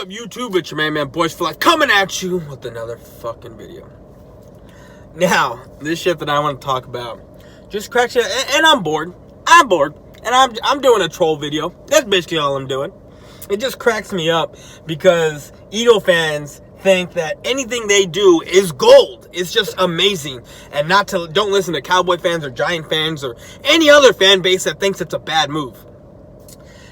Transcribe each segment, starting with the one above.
up, YouTube? It's your man, Boys for Life, coming at you with another fucking video. Now, this shit that I want to talk about just cracks you, and I'm bored. And I'm doing a troll video. That's basically all I'm doing. It just cracks me up because Eagle fans think that anything they do is gold. It's just amazing. And don't listen to Cowboy fans or Giant fans or any other fan base that thinks it's a bad move.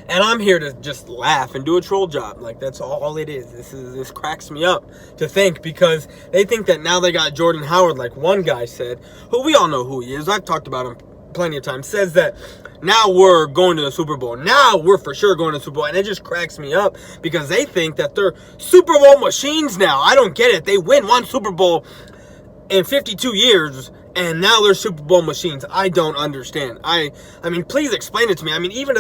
And I'm here to just laugh and do a troll job. Like, that's all it is. This cracks me up to think, because they think that now they got Jordan Howard, like one guy said, who we all know who he is. I've talked about him plenty of times. Says that now we're going to the Super Bowl. Now we're for sure going to the Super Bowl. And it just cracks me up because they think that they're Super Bowl machines now. I don't get it. They win one Super Bowl in 52 years. And now they're Super Bowl machines. I don't understand. I mean, please explain it to me. I mean, even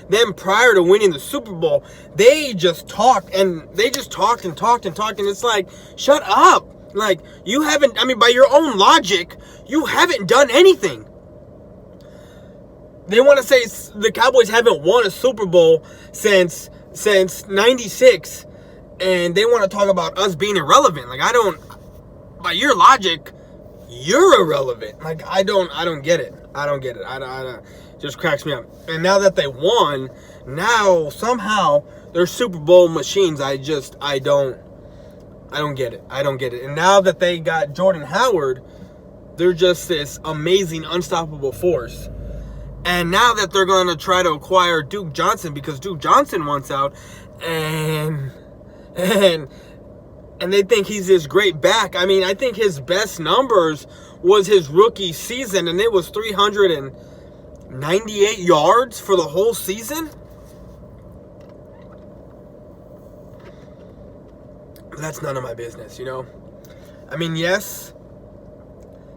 them prior to winning the Super Bowl, they just talked and talked. And it's like, shut up. Like, you haven't, I mean, by your own logic, you haven't done anything. They want to say the Cowboys haven't won a Super Bowl since 96. And they want to talk about us being irrelevant. Like, by your logic, you're irrelevant. Like, I don't get it. I don't get it. It just cracks me up. And now that they won, now somehow they're Super Bowl machines. I don't get it. I don't get it. And now that they got Jordan Howard, they're just this amazing, unstoppable force. And now that they're going to try to acquire Duke Johnson because Duke Johnson wants out, and they think he's this great back. I mean, I think his best numbers was his rookie season, and it was 398 yards for the whole season. That's none of my business, you know? I mean, yes,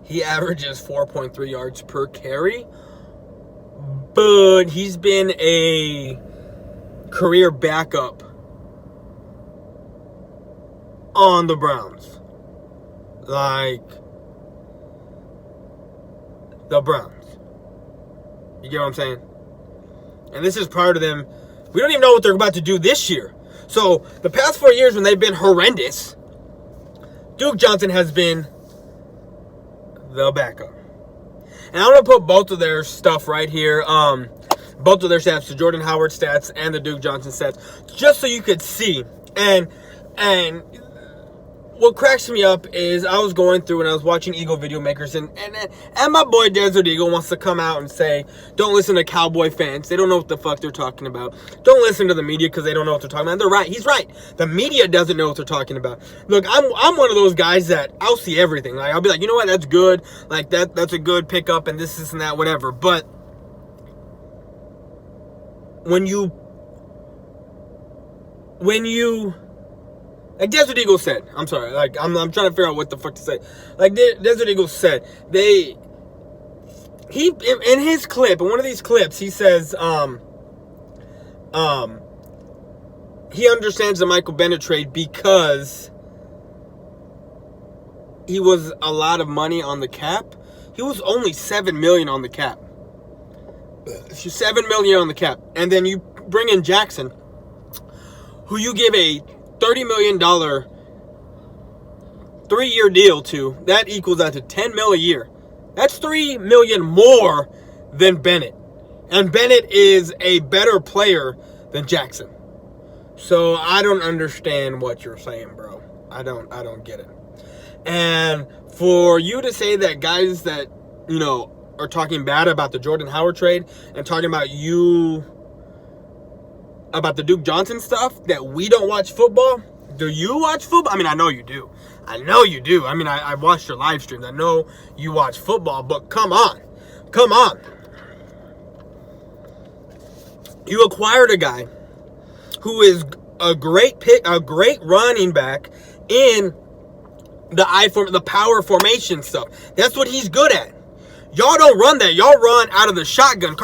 he averages 4.3 yards per carry, but he's been a career backup on the Browns. Like, the Browns. You get what I'm saying? And this is prior to them. We don't even know what they're about to do this year. So, the past 4 years when they've been horrendous, Duke Johnson has been the backup. And I'm going to put both of their stuff right here. Both of their stats, the Jordan Howard stats and the Duke Johnson stats, just so you could see. And what cracks me up is I was going through and I was watching Eagle video makers, and my boy Desert Eagle wants to come out and say, don't listen to Cowboy fans. They don't know what the fuck they're talking about. Don't listen to the media because they don't know what they're talking about. And they're right. He's right. The media doesn't know what they're talking about. Look, I'm one of those guys that I'll see everything. Like, I'll be like, you know what? That's good. Like, that's a good pickup and this and that, whatever. But when you like Desert Eagle said, I'm sorry, like I'm trying to figure out what the fuck to say. Like Desert Eagle said, in his clip, in one of these clips, he says, he understands the Michael Bennett trade because he was a lot of money on the cap. He was only $7 million on the cap. $7 million on the cap, and then you bring in Jackson, who you give a $30 million 3-year deal to. That equals out to $10 million a year. That's $3 million more than Bennett. And Bennett is a better player than Jackson. So I don't understand what you're saying, bro. I don't get it. And for you to say that guys that, you know, are talking bad about the Jordan Howard trade and talking about about the Duke Johnson stuff, that we don't watch football. Do you watch football? I mean, I know you do. I mean, I watched your live streams. I know you watch football, but come on. You acquired a guy who is a great pick, a great running back in the power formation stuff. That's what he's good at. Y'all don't run that. Y'all run out of the shotgun.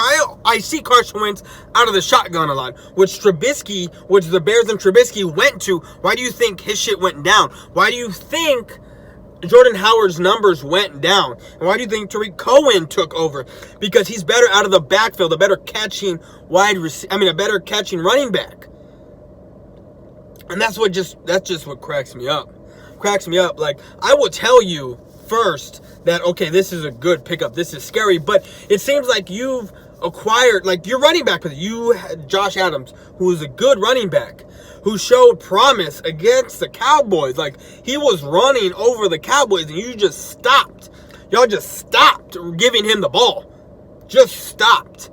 I see Carson Wentz out of the shotgun a lot. Which the Bears and Trubisky went to. Why do you think his shit went down? Why do you think Jordan Howard's numbers went down? And why do you think Tariq Cohen took over? Because he's better out of the backfield, a better catching running back. And that's just what cracks me up. Cracks me up. Like, I will tell you first that, okay, this is a good pickup. This is scary. But it seems like you've acquired, like, your running back, you had Josh Adams, who is a good running back, who showed promise against the Cowboys. Like, he was running over the Cowboys, and you just stopped. Y'all just stopped giving him the ball. Just stopped.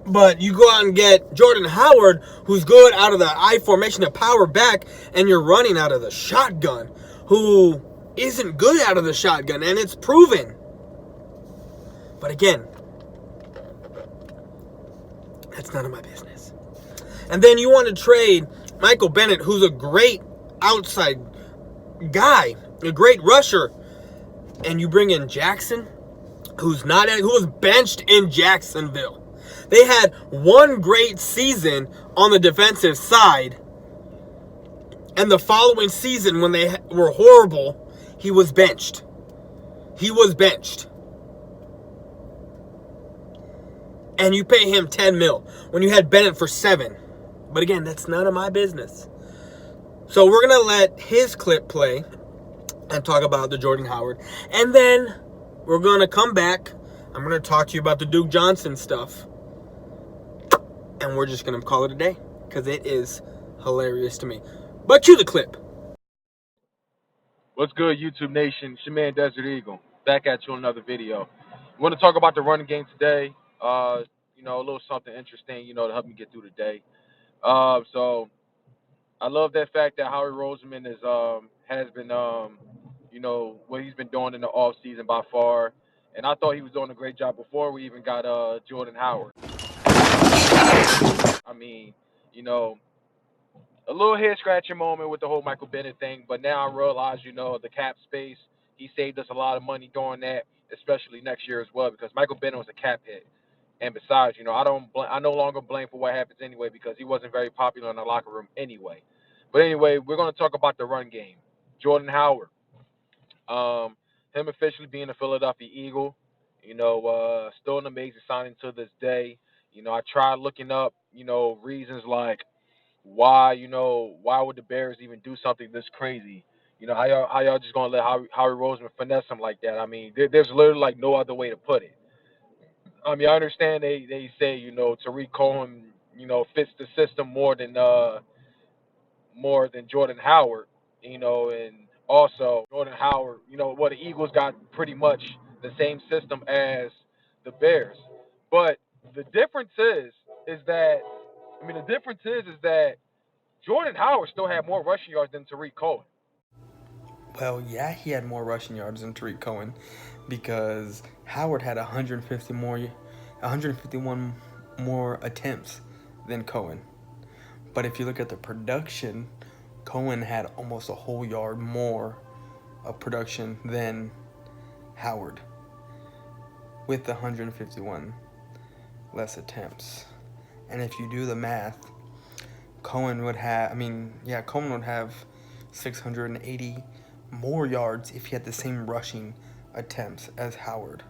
But you go out and get Jordan Howard, who's good out of the I formation, the power back, and you're running out of the shotgun, who isn't good out of the shotgun, and it's proven. But again, that's none of my business. And then you want to trade Michael Bennett, who's a great outside guy, a great rusher, and you bring in Jackson, who was benched in Jacksonville. They had one great season on the defensive side, and the following season, when they were horrible, he was benched. He was benched. And you pay him $10 million when you had Bennett for $7 million. But again, that's none of my business. So we're going to let his clip play and talk about the Jordan Howard. And then we're going to come back. I'm going to talk to you about the Duke Johnson stuff. And we're just going to call it a day, because it is hilarious to me. But cue the clip. What's good, YouTube Nation? It's your man, Desert Eagle. Back at you on another video. We want to talk about the running game today. A little something interesting, to help me get through the day. So I love that fact that Howie Roseman has been, what he's been doing in the off season by far. And I thought he was doing a great job before we even got Jordan Howard. I mean, a little head scratching moment with the whole Michael Bennett thing, but now I realize, the cap space, he saved us a lot of money doing that, especially next year as well, because Michael Bennett was a cap hit. And besides, I no longer blame for what happens anyway, because he wasn't very popular in the locker room anyway. But anyway, we're going to talk about the run game. Jordan Howard, him officially being a Philadelphia Eagle, still an amazing signing to this day. I tried looking up, reasons like why would the Bears even do something this crazy? How y'all just gonna let Howie Roseman finesse him like that? I mean, there's literally like no other way to put it. I mean, I understand they say Tariq Cohen fits the system more than Jordan Howard, and also Jordan Howard, the Eagles got pretty much the same system as the Bears, but the difference is that Jordan Howard still had more rushing yards than Tariq Cohen. Well, yeah, he had more rushing yards than Tariq Cohen, because Howard had 151 more attempts than Cohen. But if you look at the production, Cohen had almost a whole yard more of production than Howard, with the 151 less attempts. And if you do the math, Cohen would have 680 more yards if he had the same rushing attempts as Howard.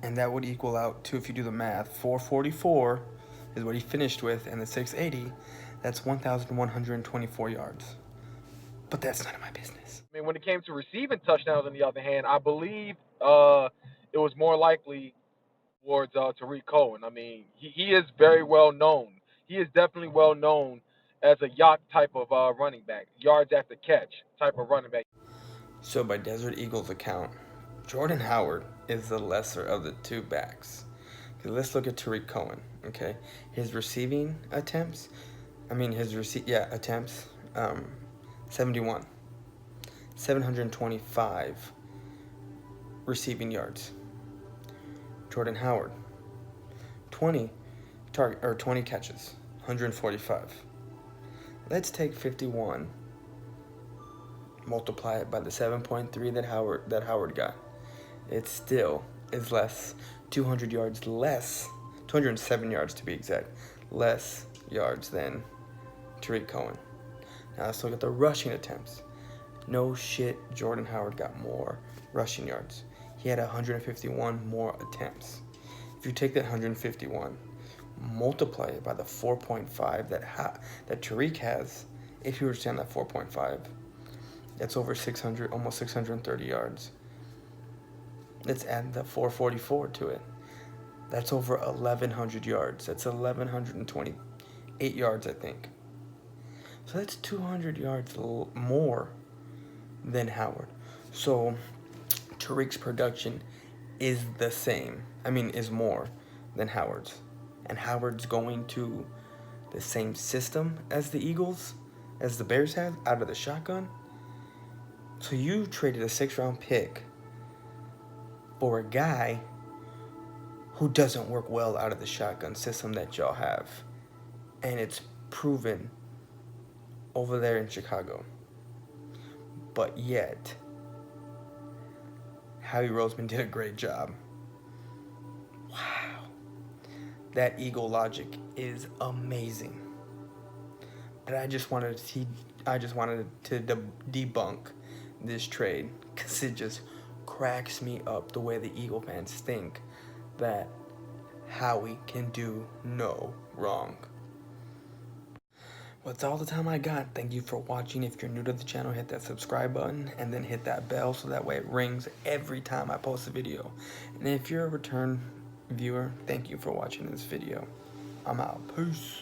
And that would equal out to, if you do the math, 444 is what he finished with, and the 680, that's 1,124 yards. But that's none of my business. I mean, when it came to receiving touchdowns, on the other hand, I believe it was more likely towards Tariq Cohen. I mean, he is very well known. He is definitely well known as a yacht type of running back, yards after catch type of running back. So by Desert Eagle's account, Jordan Howard is the lesser of the two backs. Okay, let's look at Tariq Cohen, okay? His receiving attempts, 71. 725 receiving yards. Jordan Howard, 20 catches, 145. Let's take 51, multiply it by the 7.3 that Howard got. It still is less, 200 yards less, 207 yards to be exact, less yards than Tariq Cohen. Now let's look at the rushing attempts. No shit, Jordan Howard got more rushing yards. He had 151 more attempts. If you take that 151, multiply it by the 4.5 that Tariq has. If you were to stand at 4.5, that's over 600, almost 630 yards. Let's add the 444 to it. That's over 1,100 yards. That's 1,128 yards, I think. So that's 200 yards more than Howard. So Tariq's production is the same. I mean, is more than Howard's. And Howard's going to the same system as the Eagles, as the Bears have, out of the shotgun. So you traded a 6th-round pick for a guy who doesn't work well out of the shotgun system that y'all have. And it's proven over there in Chicago. But yet, Howie Roseman did a great job. Wow. That Eagle logic is amazing. And I just wanted to debunk this trade, because it just cracks me up the way the Eagle fans think that Howie can do no wrong. Well, that's all the time I got. Thank you for watching. If you're new to the channel, hit that subscribe button and then hit that bell so that way it rings every time I post a video. And if you're a return viewer, thank you for watching this video. I'm out. Peace.